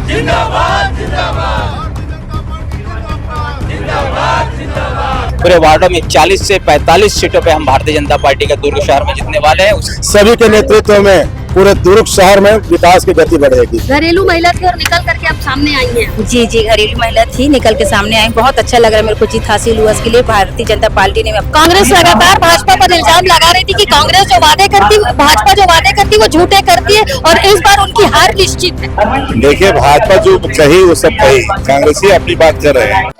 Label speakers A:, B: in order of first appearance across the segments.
A: जिंदाबाद जिंदाबाद जिंदाबाद जिंदाबाद।
B: पूरे वार्डों में 40 से 45 सीटों पे हम भारतीय जनता पार्टी का दुर्ग शहर में जीतने वाले हैं।
C: सभी के नेतृत्व में पूरे दुर्ग शहर में विकास की गति बढ़ेगी।
D: घरेलू महिला थी और निकल करके अब सामने आई हैं।
E: जी घरेलू महिला थी, निकल के सामने आई। बहुत अच्छा लग रहा है मेरे को, जीत हासिल हुआ इसके लिए भारतीय जनता पार्टी ने।
D: कांग्रेस लगातार भाजपा पर इल्जाम लगा रही थी कि कांग्रेस जो वादे करती, भाजपा जो वादे करती वो झूठे करती है और इस बार उनकी हार निश्चित है।
C: देखिए, भाजपा जो कही वो सब कही, कांग्रेस ही अपनी बात कर रहे हैं।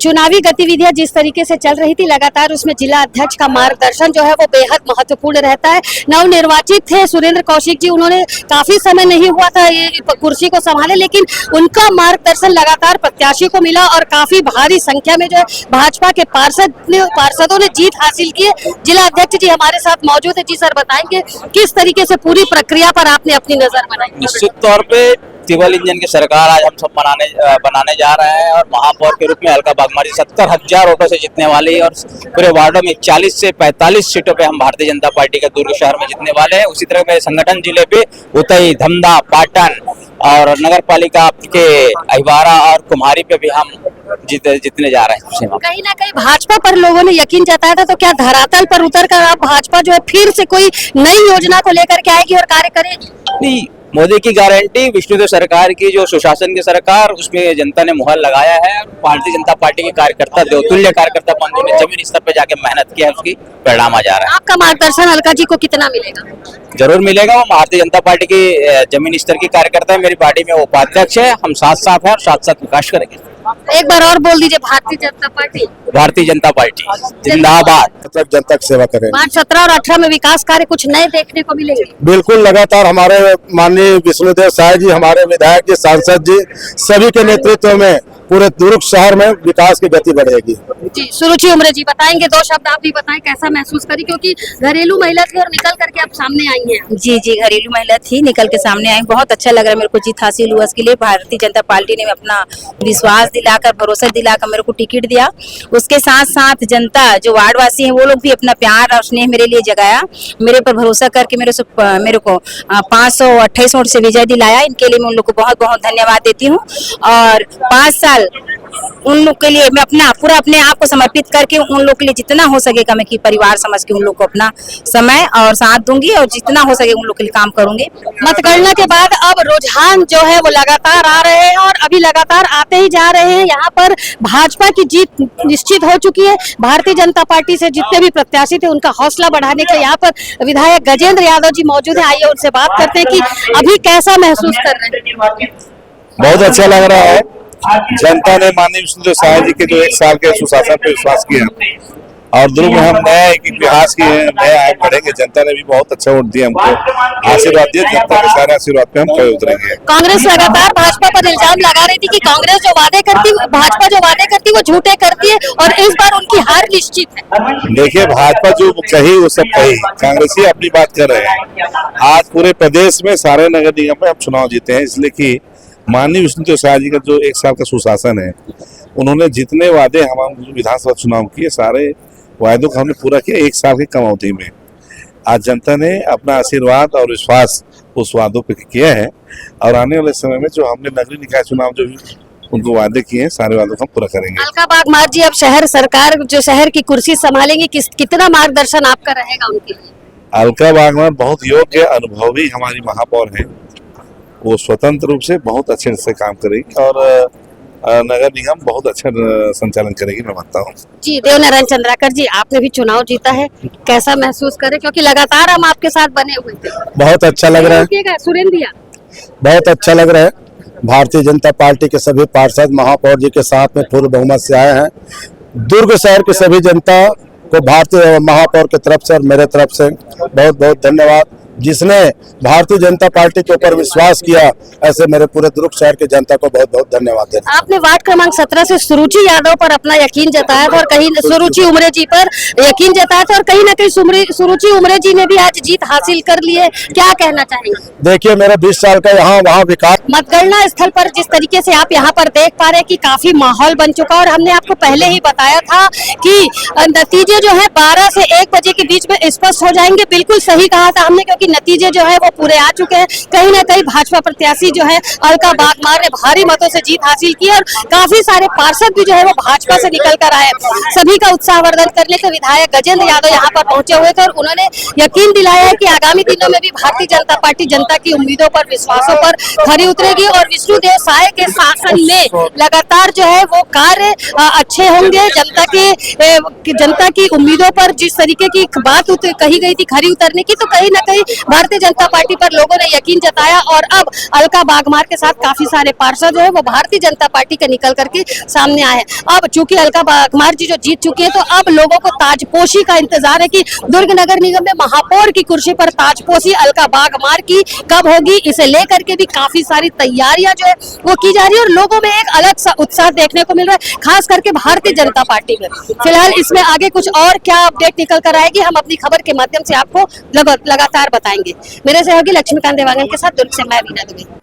D: चुनावी गतिविधियां जिस तरीके से चल रही थी लगातार, उसमें जिला अध्यक्ष का मार्गदर्शन जो है वो बेहद महत्वपूर्ण रहता है। नवनिर्वाचित थे सुरेंद्र कौशिक जी, उन्होंने काफी समय नहीं हुआ था ये कुर्सी को संभाले, लेकिन उनका मार्गदर्शन लगातार प्रत्याशी को मिला और काफी भारी संख्या में जो है भाजपा के पार्षदों ने जीत हासिल की है। जिला अध्यक्ष जी हमारे साथ मौजूद है। जी सर, बताएंगे किस तरीके से पूरी प्रक्रिया पर आपने अपनी नजर बनाई?
B: निश्चित तौर पे टिबल इंजन की सरकार आज हम सब बनाने जा रहे हैं और महापौर के रूप में अलका बागमारी 70,000 वोटों से जीतने वाली है और पूरे वार्डों में 40 से 45 सीटों पे हम भारतीय जनता पार्टी का दुर्ग शहर में जीतने वाले हैं। उसी तरह के संगठन जिले पे उतई, धमदा, पाटन और नगर पालिका के अहिवारा और कुम्हारी पे भी हम जीतने जा रहे हैं।
D: कहीं ना कहीं भाजपा पर लोगों ने यकीन जताया था, तो क्या धरातल पर उतर कर आप भाजपा जो है फिर से कोई नई योजना को लेकर के आएगी और कार्य करेगी?
B: नहीं, मोदी की गारंटी, विष्णुदेव सरकार की जो सुशासन की सरकार, उसमें जनता ने मुहर लगाया है। भारतीय जनता पार्टी के कार्यकर्ता, देवतुल्य कार्यकर्ता बंधु ने जमीन स्तर पर जाके मेहनत किया है, उसकी परिणाम आ जा रहा है।
D: आपका मार्गदर्शन अलका जी को कितना मिलेगा?
B: जरूर मिलेगा। वो भारतीय जनता पार्टी की जमीन स्तर की कार्यकर्ता है, मेरी पार्टी में वो उपाध्यक्ष है। हम साथ साथ हैं और साथ साथ विकास करेंगे।
D: एक बार और बोल दीजिए, भारतीय जनता पार्टी।
B: भारतीय जनता पार्टी जिंदाबाद।
C: मतलब जनता की सेवा करें।
D: 5, 17 और 18 में विकास कार्य कुछ नए देखने को मिलेंगे?
C: बिल्कुल, लगातार हमारे माननीय विष्णुदेव साय जी, हमारे विधायक जी, सांसद जी, सभी के नेतृत्व में पूरे दुर्ग शहर में विकास की गति बढ़ेगी।
D: जी, सुरुचि उमरे जी बताएंगे, 2 शब्द आप भी बताएं, कैसा महसूस करी, क्योंकि घरेलू महिला थी और निकल करके अब सामने आई हैं।
E: जी घरेलू महिला थी, निकल के सामने आई। बहुत अच्छा लग रहा है मेरे को, जीत हासिल हुआ इसके लिए भारतीय जनता पार्टी ने अपना विश्वास दिलाकर, भरोसा दिलाकर मेरे को टिकट दिया। उसके साथ साथ जनता जो वार्डवासी है वो लोग भी अपना प्यार और स्नेह मेरे लिए जगाया, मेरे पर भरोसा करके मेरे को 528 वोट से विजय दिलाया। इनके लिए मैं उन लोग को बहुत बहुत धन्यवाद देती हूँ। और 5 साल उन लोग के लिए मैं पूरा अपने आप को समर्पित करके उन लोग के लिए जितना हो सकेगा मैं कि परिवार समझ के उन लोग को अपना समय और साथ दूंगी और जितना हो सके उन लोग के लिए काम करूंगी।
D: मतगणना के बाद अब रुझान जो है वो लगातार आ रहे हैं और अभी लगातार आते ही जा रहे हैं। यहाँ पर भाजपा की जीत निश्चित हो चुकी है। भारतीय जनता पार्टी से जितने भी प्रत्याशी थे उनका हौसला बढ़ाने के लिए यहाँ पर विधायक गजेंद्र यादव जी मौजूद है। आइए उनसे बात करते हैं कि अभी कैसा महसूस कर रहे हैं।
C: बहुत अच्छा लग रहा है। जनता ने माननीय विष्णुदेव साय जी के जो 1 साल के सुशासन पे विश्वास किया और दुर्ग में हम नए इतिहास की नए आगे बढ़ेंगे। जनता ने भी बहुत अच्छा वोट दिया, हमको आशीर्वाद दिया। जनता के सारे आशीर्वाद पे हम खड़े उतरेंगे।
D: कांग्रेस लगातार भाजपा पर इल्जाम लगा रही थी कि कांग्रेस जो वादे करती, भाजपा जो वादे करती वो झूठे करती है और इस बार उनकी हार निश्चित है।
C: देखिए, भाजपा जो कही वो सब कही, कांग्रेस ही अपनी बात कर रहे हैं। आज पूरे प्रदेश में सारे नगर निगम में हम चुनाव जीते हैं, इसलिए कि माननीय विष्णुदेव साय जी का जो 1 साल का सुशासन है, उन्होंने जितने वादे हम विधानसभा चुनाव किए, सारे वायदों को हमने पूरा किया 1 साल की कम अवधि में। आज जनता ने अपना आशीर्वाद और विश्वास उस वादों पे किया है और आने वाले समय में जो हमने नगरीय निकाय चुनाव जो भी उनको वादे किए हैं, सारे वादों को हम पूरा करेंगे।
D: अलका बागमार जी अब शहर सरकार जो शहर की कुर्सी संभालेंगी, कितना मार्गदर्शन आपका रहेगा उनके लिए?
C: अलका बागमार बहुत योग्य, अनुभवी हमारी महापौर है। वो स्वतंत्र रूप से बहुत अच्छे से काम करेगी और नगर निगम बहुत अच्छा संचालन करेगी, मैं मानता हूँ।
D: जी, देवनारायण चंद्राकर जी, आपने भी चुनाव जीता है, कैसा महसूस करें, क्योंकि लगातार हम आपके साथ बने हुए थे?
C: बहुत अच्छा लग रहा है।
D: सुरेंद्र,
C: बहुत अच्छा लग रहा है। भारतीय जनता पार्टी के सभी पार्षद महापौर जी के साथ में पूर्ण बहुमत से आए हैं। दुर्ग शहर की सभी जनता को भारतीय महापौर की तरफ से और मेरे तरफ से बहुत बहुत धन्यवाद। जिसने भारतीय जनता पार्टी के ऊपर विश्वास किया, ऐसे मेरे पूरे दुर्ग शहर की जनता को बहुत बहुत धन्यवाद देता हूं।
D: आपने वार्ड क्रमांक 17 से सुरुचि यादव पर अपना यकीन जताया था और कहीं सुरुचि उमरे जी पर यकीन जताया था और कहीं ना कहीं सुरुचि उमरे जी ने भी आज जीत हासिल कर ली है, क्या कहना चाहेंगे?
C: देखिए, मेरा 20 साल का यहाँ वहाँ विकास।
D: मतगणना स्थल पर जिस तरीके से आप यहाँ पर देख पा रहे हैं कि काफी माहौल बन चुका और हमने आपको पहले ही बताया था कि नतीजे जो है 12 से 1 बजे के बीच में स्पष्ट हो जाएंगे। बिल्कुल सही कहा था हमने, क्योंकि नतीजे जो है वो पूरे आ चुके हैं। कहीं ना कहीं भाजपा प्रत्याशी जो है अलका बागमार ने भारी मतों से जीत हासिल की है और काफी सारे पार्षद भी जो है वो भाजपा से निकल कर आए। सभी का उत्साहवर्धन करने के विधायक गजेंद्र यादव यहाँ पर पहुंचे हुए थे और उन्होंने यकीन दिलाया है कि आगामी दिनों में भी भारतीय जनता पार्टी जनता की उम्मीदों पर, विश्वासों पर खरी उतरेगी और विष्णुदेव साय के शासन में लगातार जो है वो कार्य अच्छे होंगे। जनता की उम्मीदों पर जिस तरीके की बात कही गई थी खरी उतरने की, तो कहीं ना कहीं भारतीय जनता पार्टी पर लोगों ने यकीन जताया और अब अलका बागमार के साथ काफी सारे पार्षद जो है वो भारतीय जनता पार्टी के निकल करके सामने आए हैं। अब चूंकि अलका बागमार जी जो जीत चुकी है तो अब लोगों को ताजपोशी का इंतजार है कि दुर्ग नगर निगम में महापौर की कुर्सी पर ताजपोशी अलका बागमार की कब होगी। इसे लेकर के भी काफी सारी तैयारियां जो है वो की जा रही है और लोगों में एक अलग सा उत्साह देखने को मिल रहा है, खास करके भारतीय जनता पार्टी में। फिलहाल इसमें आगे कुछ और क्या अपडेट निकल कर आएगी हम अपनी खबर के माध्यम से आपको लगातार बताएंगे। मेरे सहयोगी लक्ष्मीकांत देवांगन के साथ दुर्ग से मैं वीना दुबे।